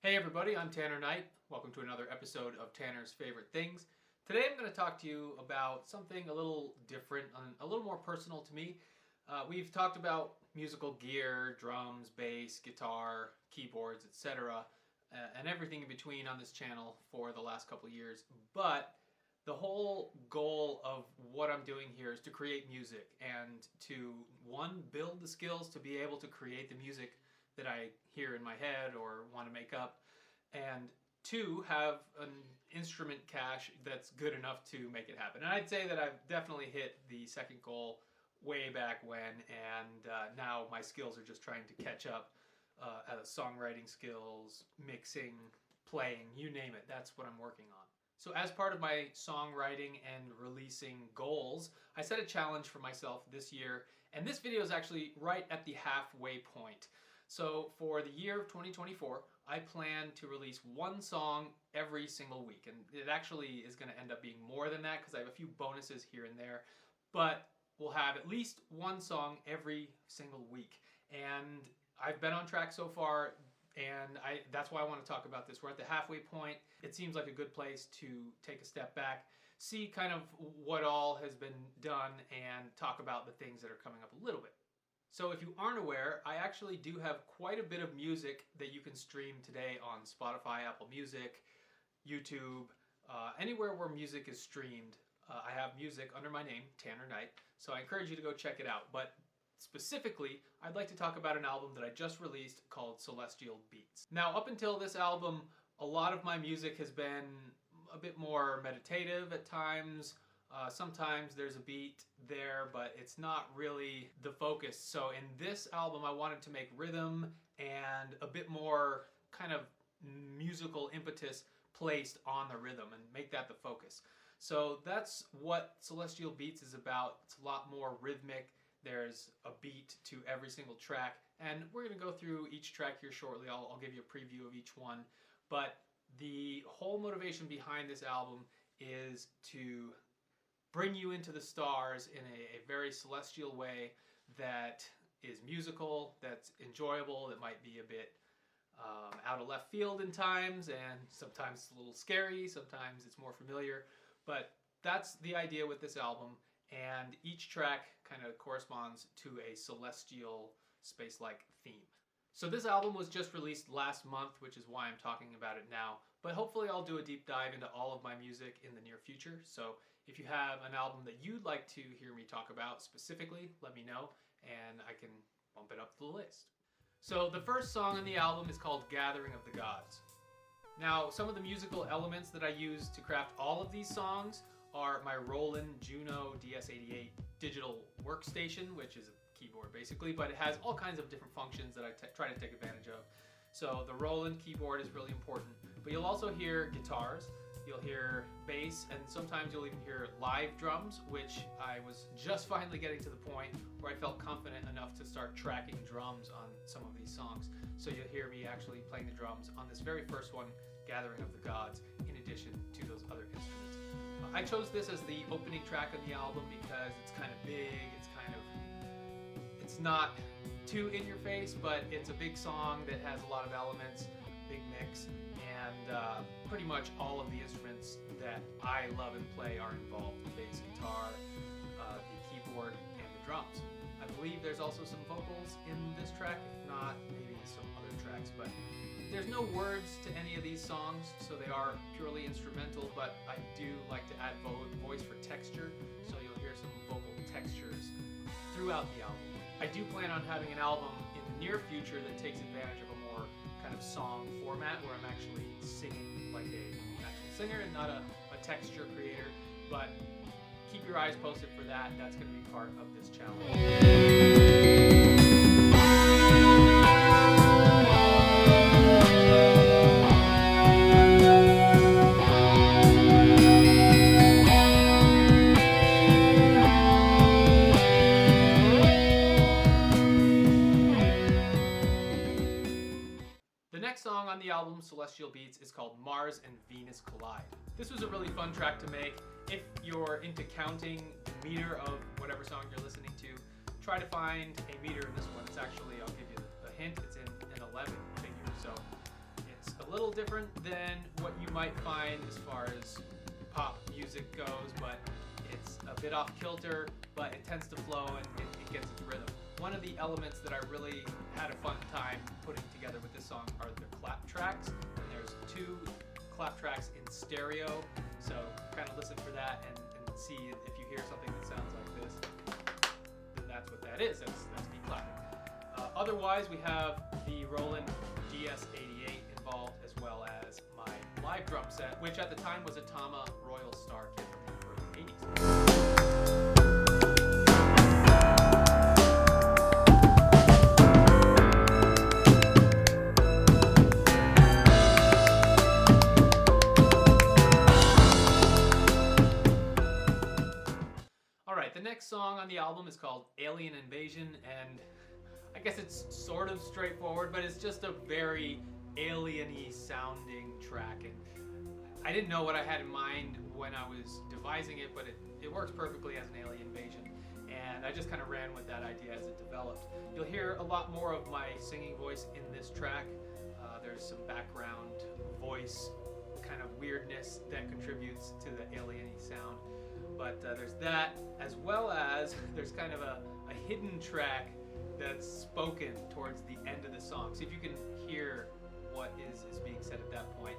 Hey everybody, I'm Tanner Knight. Welcome to another episode of Tanner's Favorite Things. Today I'm going to talk to you about something a little different, a little more personal to me. We've talked about musical gear, drums, bass, guitar, keyboards, etc., and everything in between on this channel for the last couple of years. But the whole goal of what I'm doing here is to create music and to, one, build the skills to be able to create the music that I hear in my head or want to make up, and two, have an instrument cache that's good enough to make it happen. And I'd say that I've definitely hit the second goal way back when, and now my skills are just trying to catch up. Songwriting skills, mixing, playing, you name it, that's what I'm working on. So as part of my songwriting and releasing goals, I set a challenge for myself this year, and this video is actually right at the halfway point. So for the year of 2024, I plan to release one song every single week. And it actually is going to end up being more than that because I have a few bonuses here and there. But we'll have at least one song every single week. And I've been on track so far, and that's why I want to talk about this. We're at the halfway point. It seems like a good place to take a step back, see kind of what all has been done, and talk about the things that are coming up a little bit. So if you aren't aware, I actually do have quite a bit of music that you can stream today on Spotify, Apple Music, YouTube, anywhere where music is streamed. I have music under my name, Tanner Knight, so I encourage you to go check it out. But specifically, I'd like to talk about an album that I just released called Celestial Beats. Now, up until this album, a lot of my music has been a bit more meditative at times. Sometimes there's a beat there, but it's not really the focus. So in this album, I wanted to make rhythm and a bit more kind of musical impetus placed on the rhythm and make that the focus. So that's what Celestial Beats is about. It's a lot more rhythmic. There's a beat to every single track, and we're going to go through each track here shortly. I'll give you a preview of each one, but the whole motivation behind this album is to bring you into the stars in a very celestial way that is musical, that's enjoyable, that might be a bit out of left field in times, and sometimes it's a little scary, sometimes it's more familiar, but that's the idea with this album, and each track kind of corresponds to a celestial space-like theme. So this album was just released last month, which is why I'm talking about it now, but hopefully I'll do a deep dive into all of my music in the near future. So if you have an album that you'd like to hear me talk about specifically, let me know, and I can bump it up to the list. So the first song on the album is called Gathering of the Gods. Now, some of the musical elements that I use to craft all of these songs are my Roland Juno DS88 digital workstation, which is a keyboard basically, but it has all kinds of different functions that I try to take advantage of. So the Roland keyboard is really important, but you'll also hear guitars, you'll hear bass, and sometimes you'll even hear live drums, which I was just finally getting to the point where I felt confident enough to start tracking drums on some of these songs. So you'll hear me actually playing the drums on this very first one, Gathering of the Gods, in addition to those other instruments. I chose this as the opening track of the album because it's kind of big, it's not too in your face, but it's a big song that has a lot of elements, big mix, and pretty much all of the instruments that I love and play are involved: the bass guitar, the keyboard, and the drums. I believe there's also some vocals in this track, if not, maybe some other tracks, but there's no words to any of these songs, so they are purely instrumental, but I do like to add voice for texture, so you'll hear some vocal textures throughout the album. I do plan on having an album in the near future that takes advantage of a more kind of song format where I'm actually singing like an actual singer and not a texture creator, but keep your eyes posted for that. That's going to be part of this challenge. Song on the album Celestial Beats is called Mars and Venus Collide. This was a really fun track to make. If you're into counting the meter of whatever song you're listening to, try to find a meter in this one. It's actually, I'll give you the hint, it's in an 11 figure, so it's a little different than what you might find as far as pop music goes, but it's a bit off kilter, but it tends to flow and it gets its rhythm. One of the elements that I really had a fun time putting together with this song are the clap tracks. And there's 2 clap tracks in stereo, so kind of listen for that and see if you hear something that sounds like this, then that's what that is. That's me clapping. Otherwise, we have the Roland DS88 involved, as well as my live drum set, which at the time was a Tama Royal Star kit from the early 80s. Alright, the next song on the album is called Alien Invasion, and I guess it's sort of straightforward, but it's just a very alien-y sounding track, and I didn't know what I had in mind when I was devising it, but it works perfectly as an alien invasion, and I just kind of ran with that idea as it developed. You'll hear a lot more of my singing voice in this track. There's some background voice kind of weirdness that contributes to the alien-y sound, but there's that, as well as there's kind of a hidden track that's spoken towards the end of the song. See if you can hear what is being said at that point.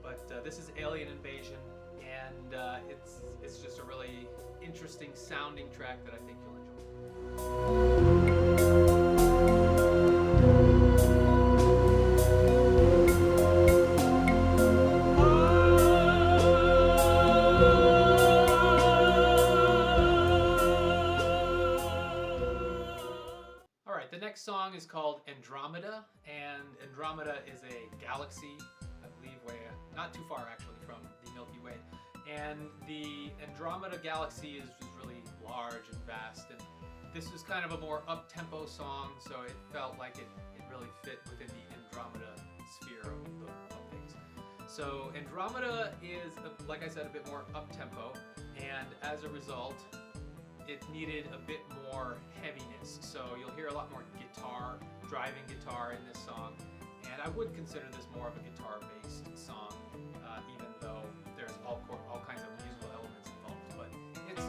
But this is Alien Invasion, and it's just a really interesting sounding track that I think you'll enjoy. The next song is called Andromeda, and Andromeda is a galaxy, I believe, not too far actually from the Milky Way. And the Andromeda galaxy is just really large and vast, and this is kind of a more up-tempo song, so it felt like it really fit within the Andromeda sphere of things. So Andromeda is, like I said, a bit more up-tempo, and as a result, it needed a bit more heaviness. So you'll hear a lot more guitar, driving guitar in this song, and I would consider this more of a guitar-based song, even though there's all kinds of musical elements involved, but it's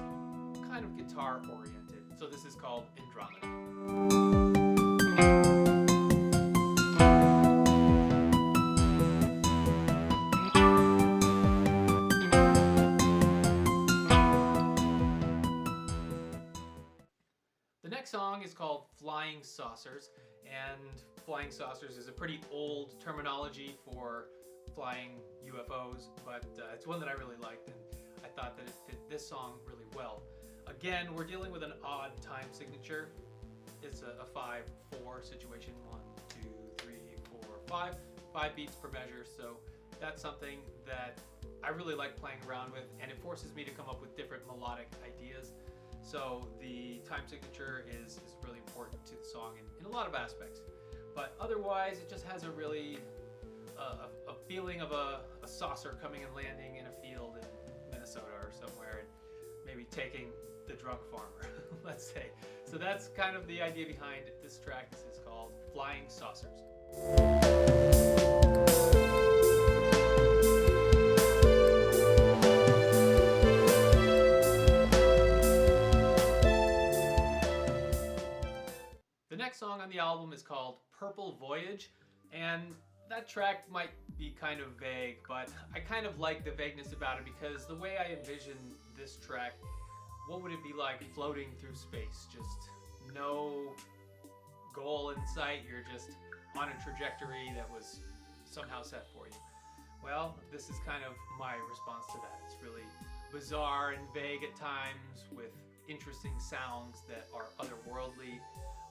kind of guitar-oriented. So this is called Andromeda. The next song is called Flying Saucers, and flying saucers is a pretty old terminology for flying UFOs, but it's one that I really liked, and I thought that it fit this song really well. Again, we're dealing with an odd time signature. It's a 5/4 situation, 1, 2, 3, 4, 5, 5 beats per measure, so that's something that I really like playing around with, and it forces me to come up with different melodic ideas. So the time signature is really important to the song in a lot of aspects. But otherwise, it just has a really a feeling of a saucer coming and landing in a field in Minnesota or somewhere, and maybe taking the drunk farmer, let's say. So that's kind of the idea behind this track. This is called Flying Saucers. The next song on the album is called Purple Voyage, and that track might be kind of vague, but I kind of like the vagueness about it because the way I envision this track, what would it be like floating through space? Just no goal in sight, you're just on a trajectory that was somehow set for you. Well, this is kind of my response to that. It's really bizarre and vague at times with interesting sounds that are otherworldly,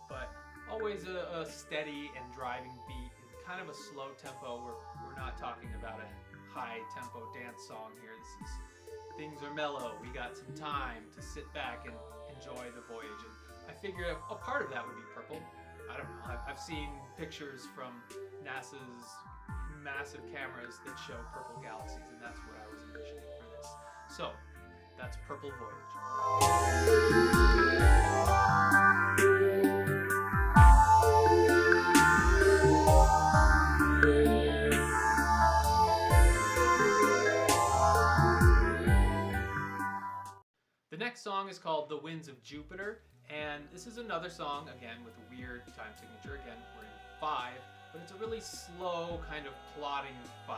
but always a steady and driving beat and kind of a slow tempo. We're not talking about a high tempo dance song here. Things are mellow. We got some time to sit back and enjoy the voyage. And I figured a part of that would be purple. I don't know. I've seen pictures from NASA's massive cameras that show purple galaxies, and that's what I was envisioning for this. So that's Purple Voyage. is called The Winds of Jupiter, and this is another song, again, with a weird time signature. Again, we're in 5, but it's a really slow, kind of plodding 5.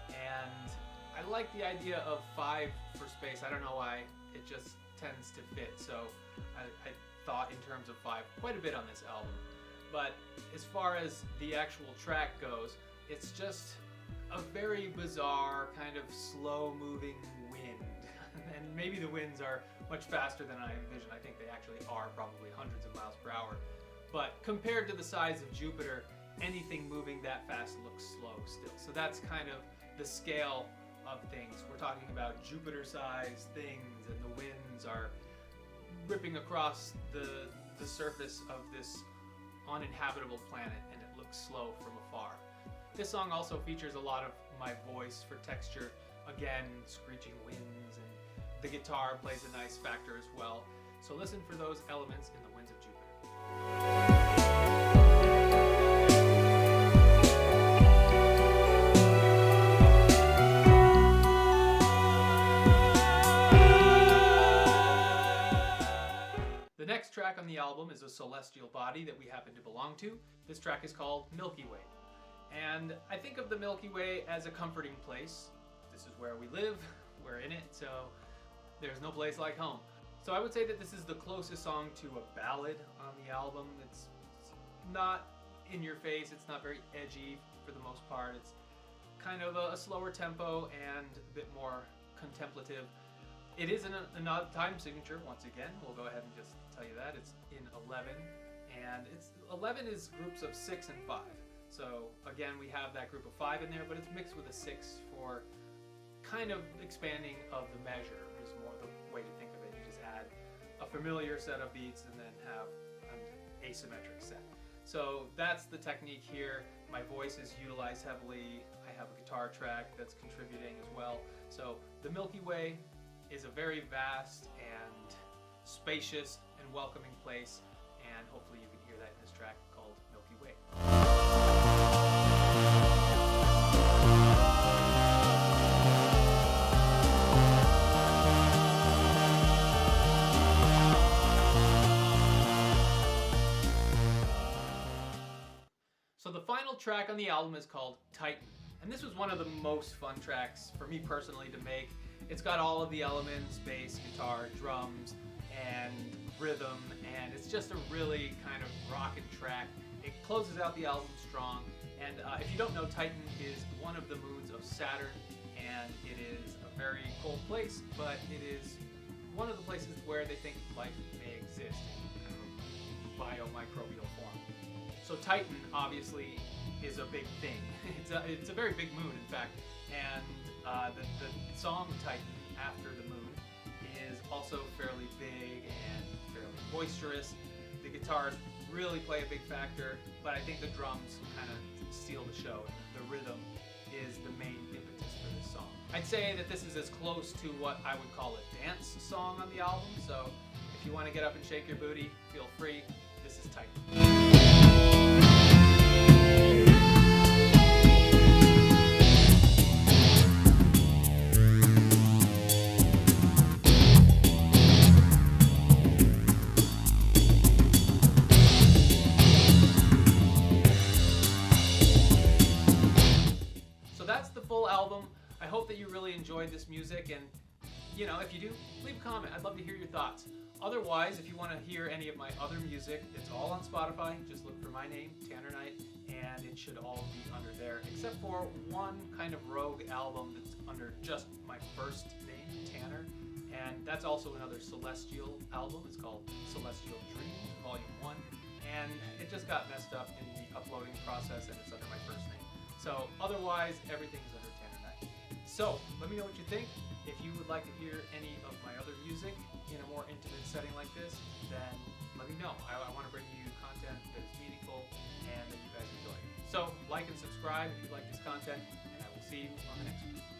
And I like the idea of 5 for space. I don't know why, it just tends to fit. So I thought in terms of 5 quite a bit on this album. But as far as the actual track goes, it's just a very bizarre, kind of slow-moving wind. And maybe the winds are much faster than I envisioned. I think they actually are probably hundreds of miles per hour. But compared to the size of Jupiter, anything moving that fast looks slow still. So that's kind of the scale of things. We're talking about Jupiter-sized things, and the winds are ripping across the surface of this uninhabitable planet, and it looks slow from afar. This song also features a lot of my voice for texture. Again, screeching winds, and the guitar plays a nice factor as well. So listen for those elements in The Winds of Jupiter. The next track on the album is a celestial body that we happen to belong to. This track is called Milky Way. And I think of the Milky Way as a comforting place. This is where we live, we're in it, so there's no place like home. So I would say that this is the closest song to a ballad on the album. It's not in your face, it's not very edgy for the most part. It's kind of a slower tempo and a bit more contemplative. It is an odd time signature, once again. We'll go ahead and just tell you that. It's in 11, and 11 is groups of 6 and 5. So again, we have that group of 5 in there, but it's mixed with a 6 for kind of expanding of the measure is more the way to think of it. You just add a familiar set of beats and then have an asymmetric set. So that's the technique here. My voice is utilized heavily. I have a guitar track that's contributing as well. So the Milky Way is a very vast and spacious and welcoming place, and hopefully you can hear that in this track called Milky Way. So the final track on the album is called Titan, and this was one of the most fun tracks for me personally to make. It's got all of the elements, bass, guitar, drums, and rhythm, and it's just a really kind of rockin' track. It closes out the album strong, and if you don't know, Titan is one of the moons of Saturn, and it is a very cold place, but it is one of the places where they think life may exist in kind of biomicrobial form. So Titan, obviously, is a big thing. It's a very big moon, in fact, and the song Titan, After the Moon, is also fairly big and fairly boisterous. The guitars really play a big factor, but I think the drums kind of steal the show. The rhythm is the main impetus for this song. I'd say that this is as close to what I would call a dance song on the album, so if you want to get up and shake your booty, feel free. This is Titan. Album. I hope that you really enjoyed this music, and you know, if you do, leave a comment. I'd love to hear your thoughts. Otherwise, if you want to hear any of my other music, it's all on Spotify. Just look for my name, Tanner Knight, and it should all be under there, except for one kind of rogue album that's under just my first name, Tanner, and that's also another Celestial album. It's called Celestial Dreams, Volume 1, and it just got messed up in the uploading process, and it's under my first name. So otherwise, everything's under Tanner Knight. So let me know what you think. If you would like to hear any of my other music in a more intimate setting like this, then let me know. I want to bring you content that is meaningful and that you guys enjoy. So like and subscribe if you like this content, and I will see you on the next one.